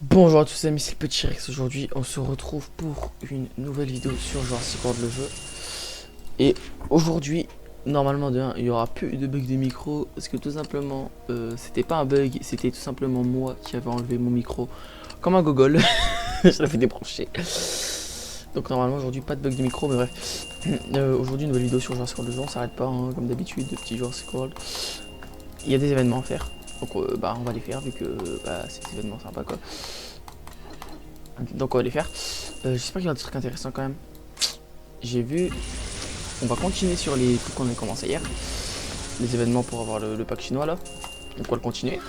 Bonjour à tous les amis, c'est le Petit Rex. Aujourd'hui on se retrouve pour une nouvelle vidéo sur Jurassic World le jeu. Et aujourd'hui, normalement il y aura plus de bug de micro. Parce que tout simplement, c'était pas un bug, c'était tout simplement moi qui avais enlevé mon micro comme un gogol. Je l'avais débranché. Donc normalement aujourd'hui pas de bug de micro, mais bref. Aujourd'hui une nouvelle vidéo sur Jurassic World le jeu, on s'arrête pas hein, comme d'habitude, de petits Jurassic World. Il y a des événements à faire. Donc on va les faire vu que c'est des événements sympas quoi. Donc on va les faire. J'espère qu'il y aura des trucs intéressants quand même. J'ai vu. On va continuer sur les trucs qu'on a commencé hier. Les événements pour avoir le pack chinois là. Donc on va le continuer.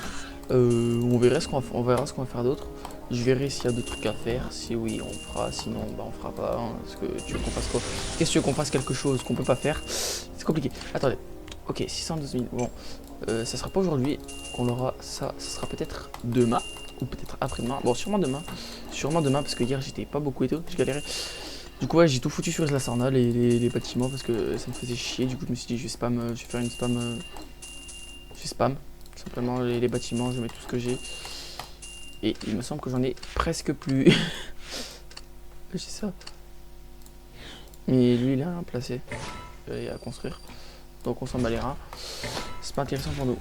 On verra ce qu'on va faire d'autre. Je verrai s'il y a d'autres trucs à faire. Si oui, on fera. Sinon, on fera pas. Hein. Est-ce que tu veux qu'on fasse quoi? Qu'est-ce que tu veux qu'on fasse quelque chose qu'on peut pas faire? C'est compliqué. Attendez. Ok, 612 000. Bon, ça sera pas aujourd'hui qu'on aura ça. Ça sera peut-être demain ou peut-être après-demain. Bon, sûrement demain. Sûrement demain parce que hier j'étais pas beaucoup et tout. J'ai galéré. Du coup, ouais, j'ai tout foutu sur la Sarna, les bâtiments parce que ça me faisait chier. Du coup, je me suis dit, je vais faire une spam. Je vais spam. Simplement les bâtiments, je mets tout ce que j'ai. Et il me semble que j'en ai presque plus. J'ai ça. Mais lui, il a rien placé. Et à construire. Donc on s'en bat les reins. C'est pas intéressant pour nous.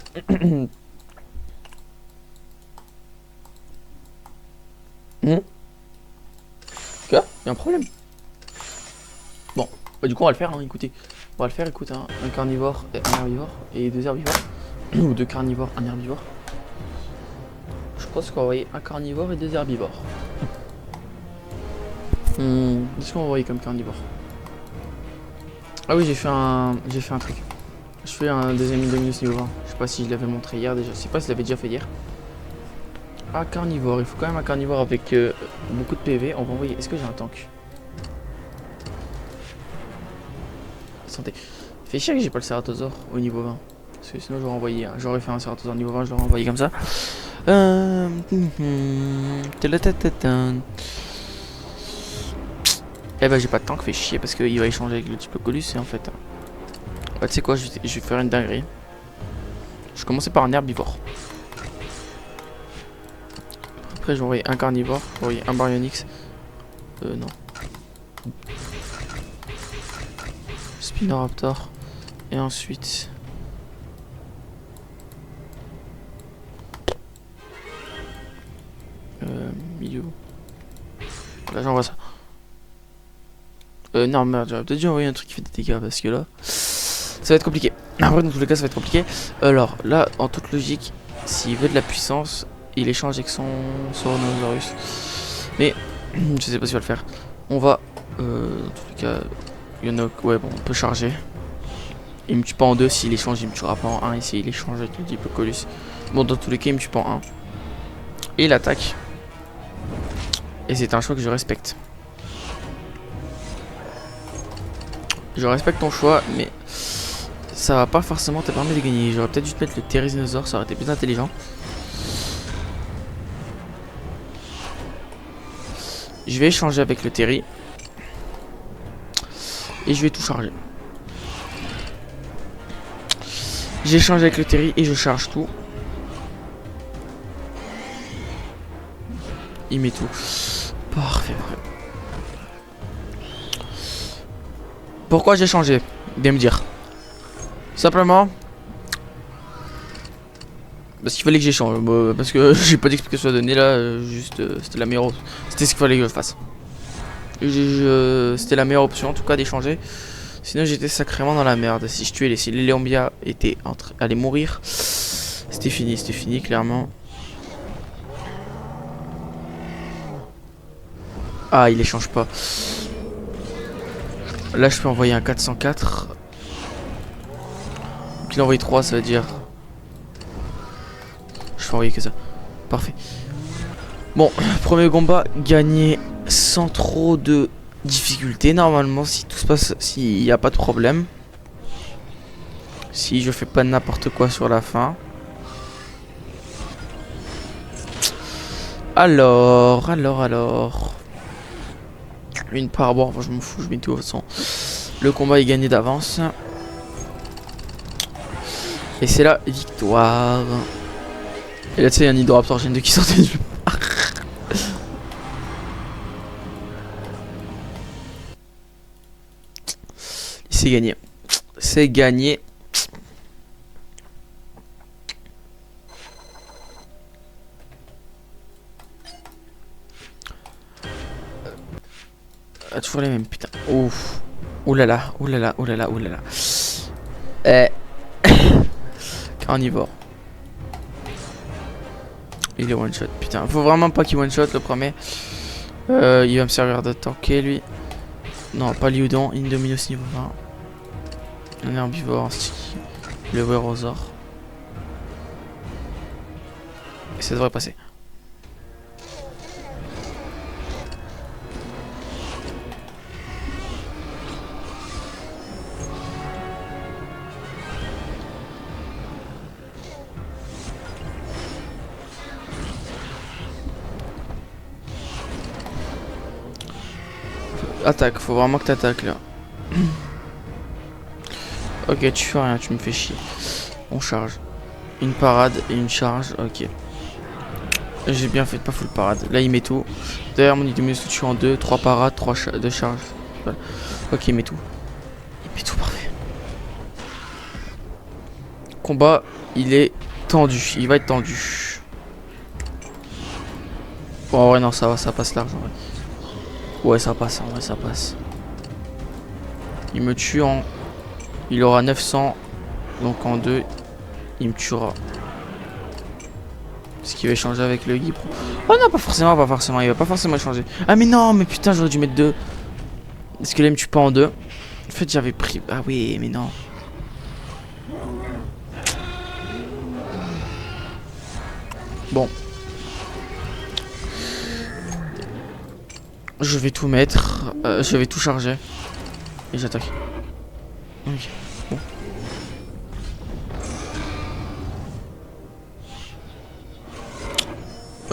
Quoi? Il y a un problème. Bon, bah, du coup on va le faire, hein, écoutez. On va le faire, écoute, hein, un carnivore et un herbivore. Et deux herbivores. Ou deux carnivores, un herbivore. Je pense qu'on va envoyer un carnivore et deux herbivores. Qu'est-ce qu'on va envoyer comme carnivore? Ah oui, j'ai fait un truc. Je fais un deuxième Indominus niveau 20. Je sais pas si je l'avais montré hier déjà. Je sais pas si je l'avais déjà fait hier. Un carnivore, il faut quand même un carnivore avec beaucoup de PV. On va envoyer. Est-ce que j'ai un tank? Santé. Fait chier que j'ai pas le Ceratosaure au niveau 20. Parce que sinon j'aurais envoyé. J'aurais fait un Ceratosaure niveau 20, je l'aurais envoyé comme ça. Eh ben j'ai pas de tank, fait chier parce qu'il va échanger avec le type Colus et en fait. Bah tu sais quoi, je vais faire une dinguerie. Je vais commencer par un herbivore. Après je vais envoyer un carnivore, je vais envoyer un baryonyx. Non. Spinoraptor. Et ensuite. Milieu. Là j'envoie ça. Non merde, j'aurais peut-être dû envoyer un truc qui fait des dégâts parce que là. Ça va être compliqué. Après dans tous les cas ça va être compliqué. Alors là, en toute logique, s'il veut de la puissance, il échange avec son Soranosaurus. Mais je sais pas s'il va le faire. On va. Dans tous les cas. Il y en a. Ouais bon, on peut charger. Il me tue pas en deux, s'il échange, il me tuera pas en un. Et s'il échange avec le Diplodocus. Bon, dans tous les cas, il me tue pas en un. Et il attaque. Et c'est un choix que je respecte. Je respecte ton choix, mais ça va pas forcément te permettre de gagner. J'aurais peut-être dû te mettre le Therizinosaure, ça aurait été plus intelligent. Je vais échanger avec le Terry. Et je vais tout charger. J'échange avec le Terry et je charge tout. Il met tout. Parfait. Pourquoi j'ai changé? Bien me dire. Simplement. Parce qu'il fallait que j'échange. Parce que j'ai pas d'explication à donner là. Juste, c'était la meilleure. C'était ce qu'il fallait que je fasse. C'était la meilleure option en tout cas d'échanger. Sinon j'étais sacrément dans la merde. Si je tuais si les Léombia allaient mourir, c'était fini clairement. Ah, il échange pas. Là je peux envoyer un 404. Donc il a envoyé 3, ça veut dire. Je peux envoyer que ça. Parfait. Bon, premier combat gagné sans trop de difficulté normalement, si tout se passe, s'il n'y a pas de problème. Si je fais pas n'importe quoi sur la fin. Alors. Une part, bon, je m'en fous, je mets tout de toute façon. Le combat est gagné d'avance. Et c'est la victoire. Et là, tu sais, il y a un Hydoraptor Gen 2 qui sortait du parc. c'est gagné. C'est gagné. Toujours les mêmes, putain. Ouf. Oulala, oulala, oulala, oulala. Carnivore. Il est one shot, putain. Faut vraiment pas qu'il one shot le premier. Il va me servir de tanker lui. Non, pas Liudon. Indominus niveau 20. Un herbivore, un sticky. Le Werosaur. Et ça devrait passer. Attaque, faut vraiment que t'attaques là. Ok, tu fais rien, tu me fais chier. On charge. Une parade et une charge, ok. J'ai bien fait de pas full parade. Là il met tout. D'ailleurs mon Indominus se tue en 2, 3 parades, 2 charges. Voilà. Ok, il met tout. Il met tout, parfait. Combat, il est tendu. Il va être tendu. Bon, en vrai, non, ça va, ça passe large en vrai. Ouais, ça passe, en vrai, ça passe. Il me tue en... Il aura 900. Donc en 2, il me tuera. Est-ce qu'il va échanger avec le Guy? Oh non, pas forcément, pas forcément. Il va pas forcément échanger. Ah mais non, mais putain, j'aurais dû mettre 2. Est-ce que là, il me tue pas en 2? En fait, j'avais pris... Ah oui, mais non. Bon. Je vais tout mettre. Je vais tout charger. Et j'attaque. Ok. Bon.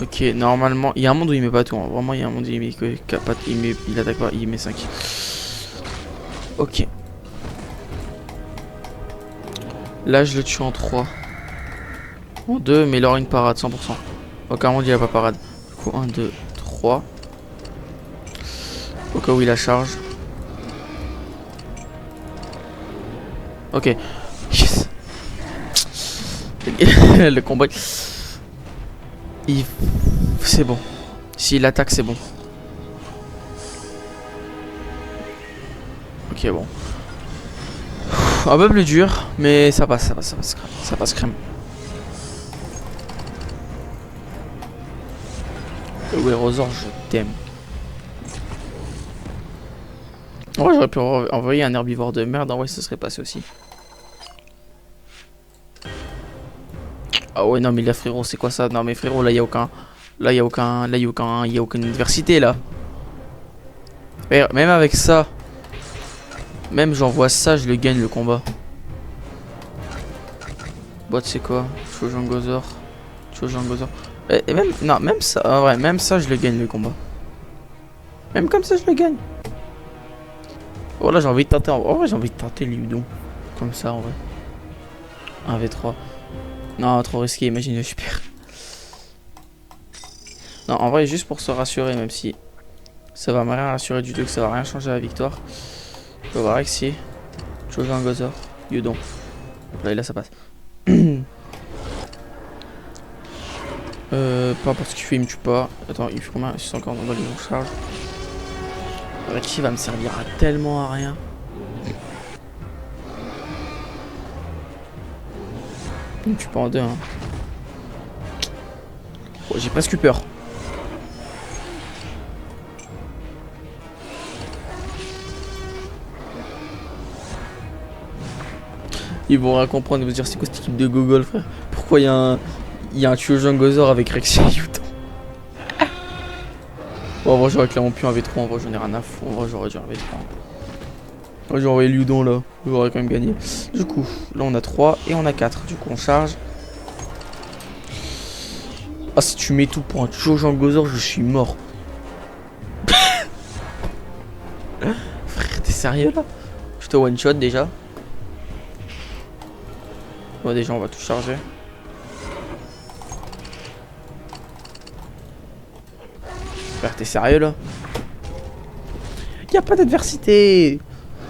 Ok, normalement, il y a un monde où il met pas tout. Hein. Vraiment, il y a un monde où il met que il attaque pas, il met 5. Ok. Là, je le tue en 3. En 2, mais il aura une parade, 100%. Donc, à un monde, il a pas parade. Du coup, 1, 2, 3. Au cas où il la charge. Ok. Yes. Le combat. C'est bon. S'il attaque, c'est bon. Ok, bon. Un peu plus dur, mais ça passe, ça passe crème. Le Werosaur, je t'aime. En vrai, j'aurais pu envoyer un herbivore de merde. En vrai, ce serait passé aussi. Ah ouais, non, mais là, frérot, c'est quoi ça? Non, mais frérot, là, il y a aucun... Là, il y a aucun... Là, il y a aucune adversité, là. Et même avec ça... Même j'envoie ça, je le gagne, le combat. Boîte, c'est quoi? Chojangozor. Et même... Non, même ça... En vrai, même ça, je le gagne, le combat. Même comme ça, je le gagne. Oh, là, j'ai envie de tenter... En vrai, j'ai envie de tenter Liudon. Comme ça, en vrai. 1v3. Non, trop risqué, imagine le super. Non, en vrai, juste pour se rassurer, même si ça va me rien rassurer du tout, que ça va rien changer à la victoire. On va voir avec si Chojangozor, Liudon. Là, et là, ça passe. Peu importe ce qu'il fait, il me tue pas. Attends, il fait combien? 640 dans les charge. Rexy va me servir à tellement à rien. Il me tue pas en 2, hein. Oh, j'ai presque eu peur. Ils vont rien comprendre, ils vont se dire c'est quoi cette équipe de Google, frère? Pourquoi il y a un Chojangozor avec Rexy et Yuton? Bon, en vrai, j'aurais clairement pu un V3, en vrai, j'en ai rien à foutre. En vrai, j'aurais dû un V3. Moi, j'ai envoyé Liudon là, j'aurais quand même gagné. Du coup, là, on a 3 et on a 4. Du coup, on charge. Ah, si tu mets tout pour un Chojangozor, je suis mort. Frère, t'es sérieux là? Je te one shot déjà. Bon, déjà, on va tout charger. Frère, t'es sérieux là? Y'a pas d'adversité.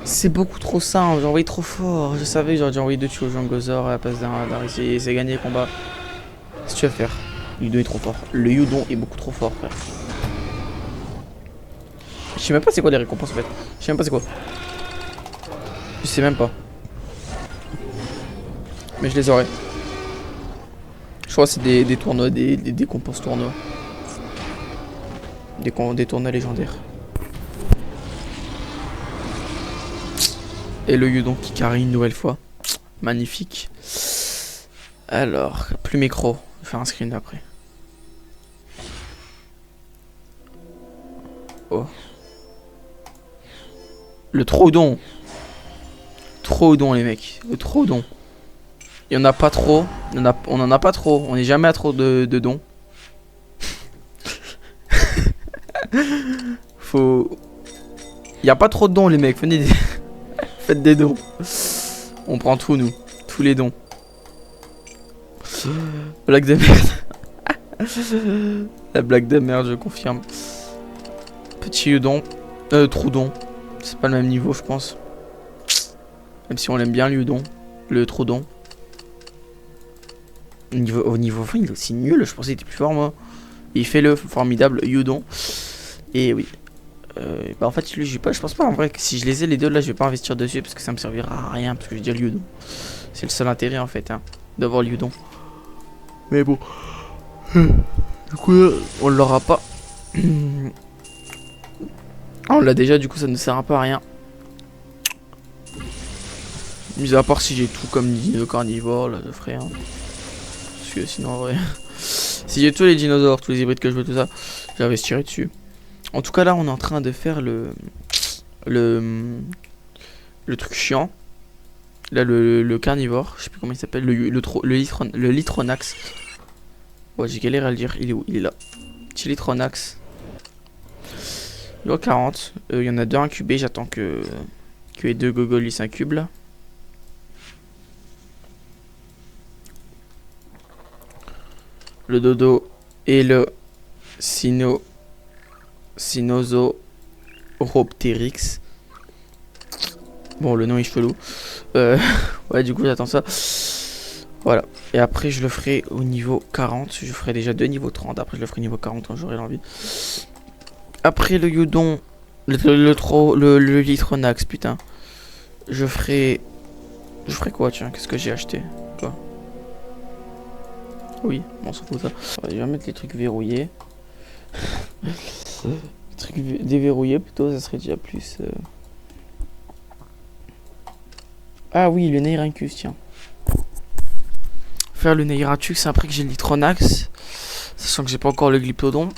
C'est beaucoup trop simple, j'ai envoyé trop fort. Je savais que j'aurais dû envoyer 2 tuyaux Jangozor à la place d'un récit. C'est gagné le combat. Qu'est-ce que tu vas faire? Yudon est trop fort. Le Yudon est beaucoup trop fort, frère. Je sais même pas c'est quoi les récompenses en fait. Je sais même pas c'est quoi. Je sais même pas. Mais je les aurai. Je crois que c'est des tournois, des compenses tournois. Des tournois légendaires. Et le Yudon qui carry une nouvelle fois. Magnifique. Alors, plus micro. Je vais faire un screen après. Oh. Le Troodon. Troodon les mecs. Le Troodon. Il y en a pas trop. On en a pas trop. On n'est jamais à trop de dons. Faut... Il y a pas trop de dons les mecs. Venez faites des dons. On prend tout nous. Tous les dons. Blague de merde. La blague de merde je confirme. Petit Udon. Troudon. C'est pas le même niveau je pense. Même si on l'aime bien l'Udon. Le Troudon. Au niveau 20 il est aussi nul. Je pensais qu'il était plus fort moi. Il fait le formidable Udon. Et oui. Bah en fait je pense pas en vrai que si je les ai les deux là je vais pas investir dessus parce que ça me servira à rien parce que j'ai déjà l'Udon. C'est le seul intérêt en fait hein, d'avoir l'Udon. Mais bon. Du coup on l'aura pas. On l'a déjà du coup ça ne sert un peu à rien. Mis à part si j'ai tout comme dino carnivore là je ferai hein. Parce que sinon en vrai. Si j'ai tous les dinosaures, tous les hybrides que je veux tout ça, j'investirai dessus. En tout cas là on est en train de faire le truc chiant. Là le carnivore, je sais plus comment il s'appelle, le Litronax. Ouais j'ai galéré à le dire, il est où? Il est là. Petit Litronax. Niveau 40, il y en a 2 incubés, j'attends que les 2 gogolis s'incubent là. Le dodo et le Sinosauropteryx. Bon, le nom est chelou. Ouais, du coup, j'attends ça. Voilà. Et après, je le ferai au niveau 40. Je ferai déjà 2 niveaux 30. Après, je le ferai niveau 40 quand j'aurai l'envie. Après, le Yudon. Le Litronax, putain. Je ferai quoi, tiens? Qu'est-ce que j'ai acheté? Quoi? Oui, on s'en fout ça. Je vais mettre les trucs verrouillés. Les trucs déverrouillés plutôt, ça serait déjà plus. Ah oui, le Neirancus, tiens. Faire le Neirancus après que j'ai le Litronax. Sachant que j'ai pas encore le Glyptodon.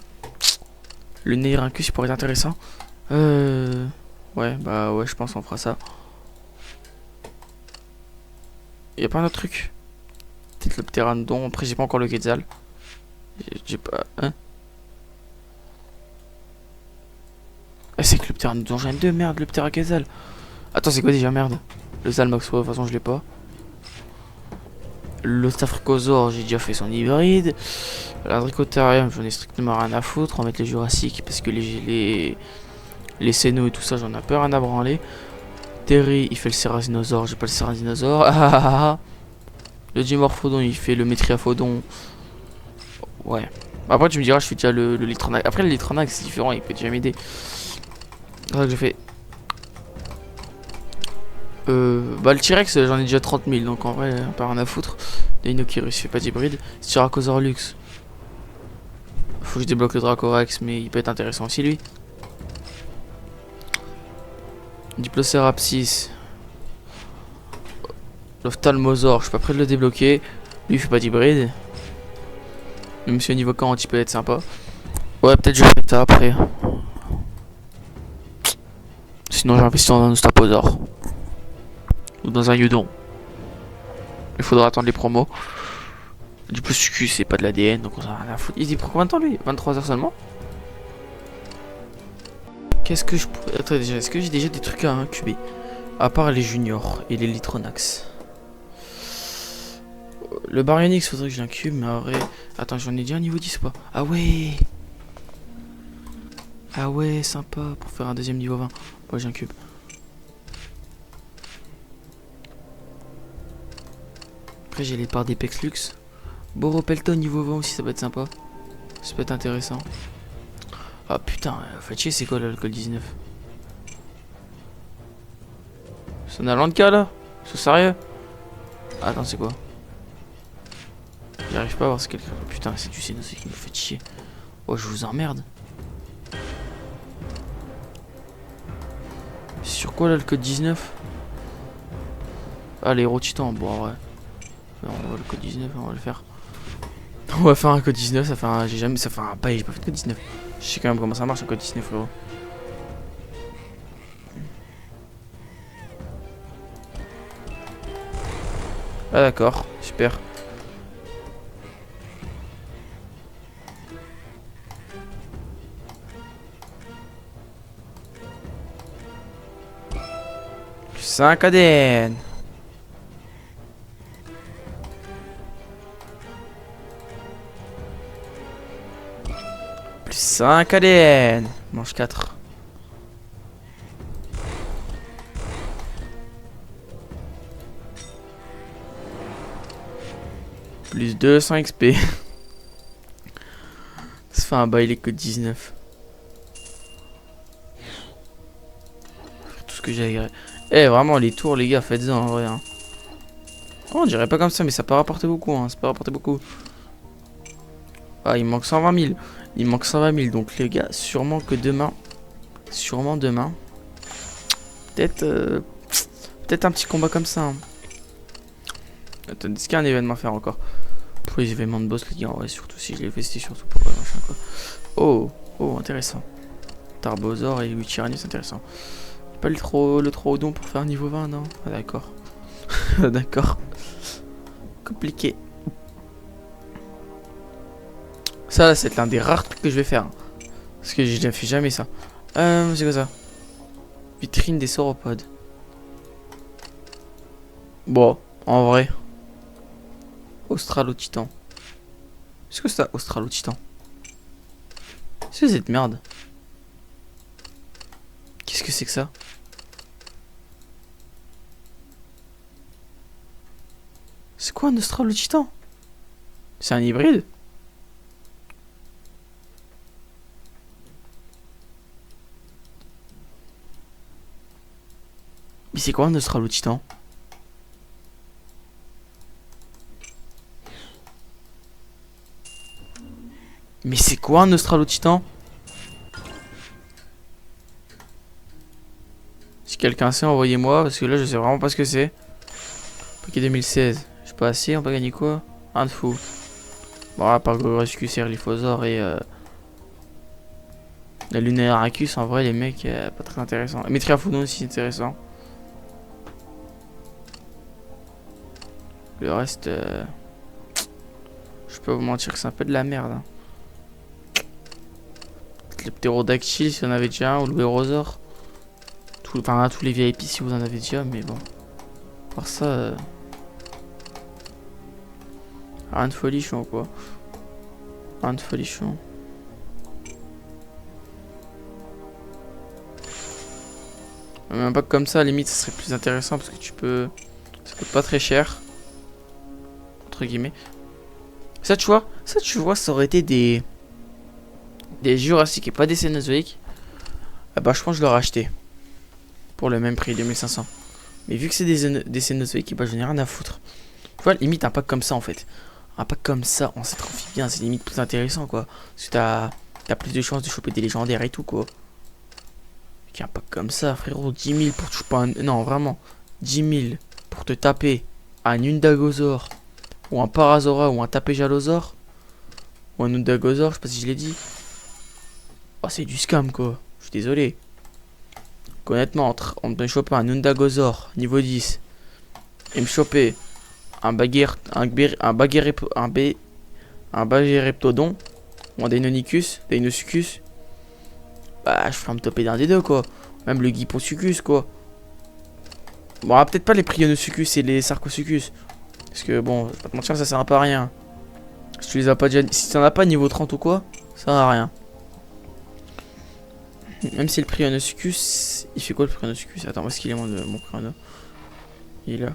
Le Neirancus il pourrait être intéressant. Ouais, bah ouais, je pense qu'on fera ça. Y'a pas un autre truc? Peut-être le Pteranodon. Après, j'ai pas encore le Quetzal. J'ai pas. Hein? Ah, c'est que le Pteranodon, j'en ai 2, merde, le Pteraquetzal. Attends, c'est quoi déjà, merde? Le Zalmox, ouais, de toute façon, je l'ai pas. Le Staphylocosaure, j'ai déjà fait son hybride. L'Adricotarium, j'en ai strictement rien à foutre. On va mettre les Jurassiques parce que les Cénos et tout ça, j'en ai peur rien à branler. Terry, il fait le Cerasinosaure, j'ai pas le Cerasinosaure. Le Dimorphodon, il fait le Métriaphodon. Ouais. Après, tu me diras, je fais déjà le Litronax. Après, le Litronax, c'est différent, il peut déjà m'aider. C'est ça que je fais. Bah, le T-Rex, j'en ai déjà 30 000, donc en vrai, pas rien à foutre. Deinocheirus, il fait pas d'hybride. Styracosaurus Lux. Faut que je débloque le Dracorex, mais il peut être intéressant aussi, lui. Diplocerapsis. L'Ophtalmosaure, je suis pas prêt de le débloquer. Lui, il fait pas d'hybride. Même si au niveau 40, il peut être sympa. Ouais, peut-être je fais ça après. Sinon, j'investis dans un Ostaposaure. Ou dans un Yudon. Il faudra attendre les promos. Du plus, c'est pas de l'ADN, donc on s'en a rien à foutre. Il prend combien de temps lui? 23 heures seulement? Qu'est-ce que je pourrais. Attends, déjà, est-ce que j'ai déjà des trucs à incuber? À part les juniors et les Litronax. Le Baryonyx, faudrait que je l'incube, mais en vrai. Attends, j'en ai déjà un niveau 10 ou pas? Ah ouais! Ah ouais, sympa, pour faire un deuxième niveau 20. Ouais, j'incube. Après j'ai les parts d'Apex Lux. Boropelton niveau 20 aussi, ça peut être sympa. Ça peut être intéressant. Ah putain, fait chier, c'est quoi l'alcool 19? C'est un Alanka là? C'est sérieux? Attends, c'est quoi? J'arrive pas à voir ce quelqu'un. Putain, c'est du Cénozoïque qui me fait chier. Oh, je vous emmerde. Sur quoi là le code 19? Ah, l'héros titan, bon ouais. Non, on va le code 19, on va le faire. On va faire un code 19, ça fait un. J'ai jamais. Ça fait un bail, j'ai pas fait de code 19. Je sais quand même comment ça marche un code 19, frérot. Ah d'accord, super. Plus 5 ADN. Plus 5 ADN. Mange 4. Plus 200 XP. Ça fait un bail les codes 19. Faire tout ce que j'ai. Eh vraiment les tours les gars, faites-en en vrai. Hein. Oh, on dirait pas comme ça mais ça peut rapporter beaucoup. Hein. Ça peut rapporter beaucoup. Ah il manque 120 000. Il manque 120 000 donc les gars sûrement que demain. Sûrement demain. Peut-être peut-être un petit combat comme ça. Hein. Attends, est-ce qu'il y a un événement à faire encore? Pour les événements de boss les gars, en vrai surtout si je l'ai fait c'était surtout pour machin quoi. Oh, oh intéressant. Tarbosaur et Louis Tyrannus intéressant. Pas le Troodon pour faire un niveau 20 non? Ah d'accord. D'accord. Compliqué. Ça c'est l'un des rares trucs que je vais faire. Parce que j'ai fait jamais ça. C'est quoi ça? Vitrine des sauropodes. Bon, en vrai. Australo-Titan. Est-ce que c'est Australo-Titan? Est-ce que c'est cette merde? Qu'est-ce que c'est que ça? C'est quoi un Australo-Titan? C'est un hybride? Mais c'est quoi un Australo-Titan? Mais c'est quoi un Australo-Titan? Si quelqu'un sait, envoyez-moi, parce que là je sais vraiment pas ce que c'est. Paquet 2016. Je sais pas assez, on peut gagner quoi? Un de fou. Bon, à part Gogrescu, Serliphosaur et la Lunaire Aracus, en vrai, les mecs, pas très intéressants. Metriaphodon aussi, intéressant. Le reste, je peux vous mentir que c'est un peu de la merde. Hein. Le ptérodactyle si on en avait déjà un, ou le Bérosaure. Enfin, tous les VIP si vous en avez déjà, mais bon. Par ça, rien de folichon quoi. Rien de folichon. Un pack comme ça, à la limite, ça serait plus intéressant parce que tu peux. Ça coûte pas très cher. Entre guillemets. Ça, tu vois, ça aurait été des Jurassiques et pas des Cénozoïques. Ah bah, je pense que je l'aurais acheté. Pour le même prix, 2500. Mais vu que c'est des Cénozoïques, bah, je n'ai rien à foutre. Tu vois, limite, un pack comme ça en fait. Un pack comme ça, on s'amphibiens, c'est limite plus intéressant quoi. Parce que t'as plus de chances de choper des légendaires et tout quoi. Un pack comme ça, frérot, 10 000 pour te choper un. Non, vraiment, 10 000 pour te taper un Undagosaur, ou un Parazora, ou un Tapejalosaur, ou un Undagosaur, je sais pas si je l'ai dit. Oh, c'est du scam quoi, je suis désolé. Honnêtement, on me choper un Undagosaur niveau 10 et me choper un Bagireptodon ou un Deinosuchus, bah je ferais me toper d'un des deux quoi. Même le Giposuchus quoi. Bon, peut-être pas les Prionosuchus et les Sarcosuchus. Parce que bon, je vais pas te mentir, ça sert un peu à rien. Si tu les as pas déjà. Si t'en as pas niveau 30 ou quoi, ça sert à rien. Même si le Prionosuchus. Il fait quoi le Prionosuchus? Attends, où est-ce qu'il est mon Priono? Il est là.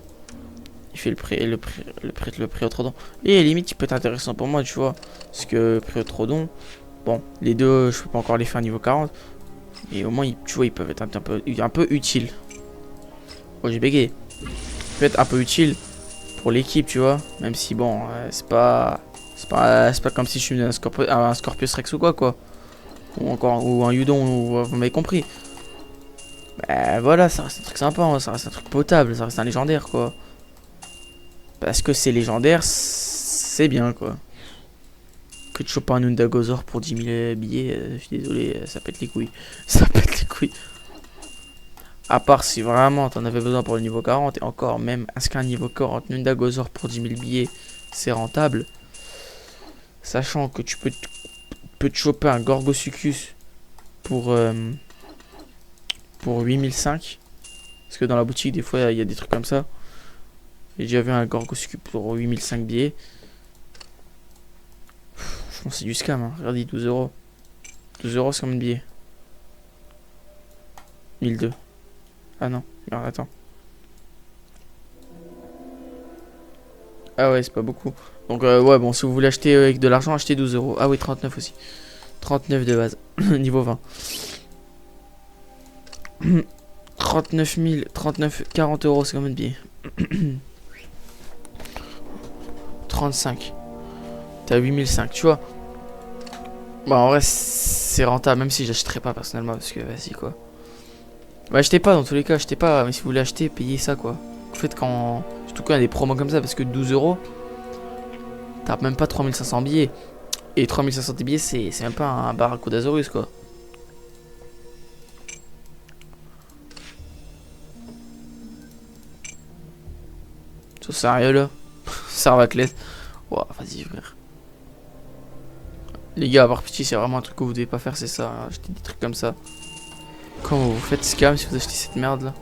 Il fait le Priotrodon. Et limite, il peut être intéressant pour moi, tu vois. Parce que Priotrodon, bon, les deux, je peux pas encore les faire niveau 40. Mais au moins, tu vois, ils peuvent être un peu utiles. Oh, j'ai bégayé. Peut être un peu utile pour l'équipe, tu vois. Même si, bon, c'est pas comme si je suis un Scorpius Rex ou quoi. Ou un Udon, vous m'avez compris. Bah voilà, ça reste un truc sympa, hein, ça reste un truc potable, ça reste un légendaire, quoi. Parce que c'est légendaire, c'est bien, quoi. Que de choper un Undagozor pour 10 000 billets, je suis désolé, ça pète les couilles. Ça pète les couilles. À part si vraiment t'en avais besoin pour le niveau 40, et encore, même, est-ce qu'un niveau 40 Undagozor pour 10 000 billets, c'est rentable? Sachant que tu peux te choper un Gorgosuchus pour 8005. Parce que dans la boutique, des fois, il y a des trucs comme ça. J'ai déjà vu un Gorgosuchus pour 8005 billets. Je pense que c'est du scam, hein. Regardez, 12 euros. 12 euros, c'est combien de billets? 1002. Ah non, alors, attends. Ah ouais, c'est pas beaucoup. Donc, ouais, bon, si vous voulez acheter avec de l'argent, achetez 12 euros. Ah oui, 39 aussi. 39 de base. Niveau 20. 39 000, 40 euros, c'est combien de billets? 35. T'as 8005, tu vois. Bah, en vrai, c'est rentable, même si j'achèterais pas personnellement, parce que vas-y, quoi. Bah, achetez pas, dans tous les cas, achetez pas, mais si vous voulez acheter, payez ça, quoi. En fait, surtout quand il y a des promos comme ça, parce que 12 euros, t'as même pas 3500 billets. Et 3500 billets, c'est même pas un Barracudasaurus, quoi. Ça sert à rien, là. Ça va te laisser. Ouah, vas-y, frère. Les gars, avoir pitié, c'est vraiment un truc que vous devez pas faire, c'est ça. Hein. Acheter des trucs comme ça. Comment vous faites scam si vous achetez cette merde là?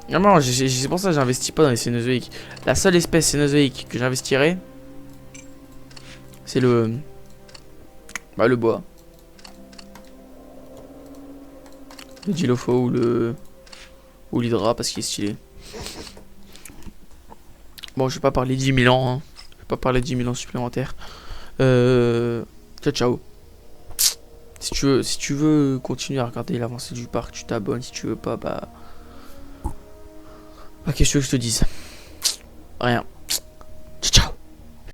Non, c'est pour ça que j'investis pas dans les cénozoïques. La seule espèce cénozoïque que j'investirais, c'est le bois. Le Dilopho ou l'Hydra parce qu'il est stylé. Bon, je vais pas parler 10 000 ans. Hein. Je vais pas parler 10 000 ans supplémentaires. Ciao, ciao. Si tu veux continuer à regarder l'avancée du parc, tu t'abonnes. Si tu veux pas, bah qu'est-ce que je te dise? Rien.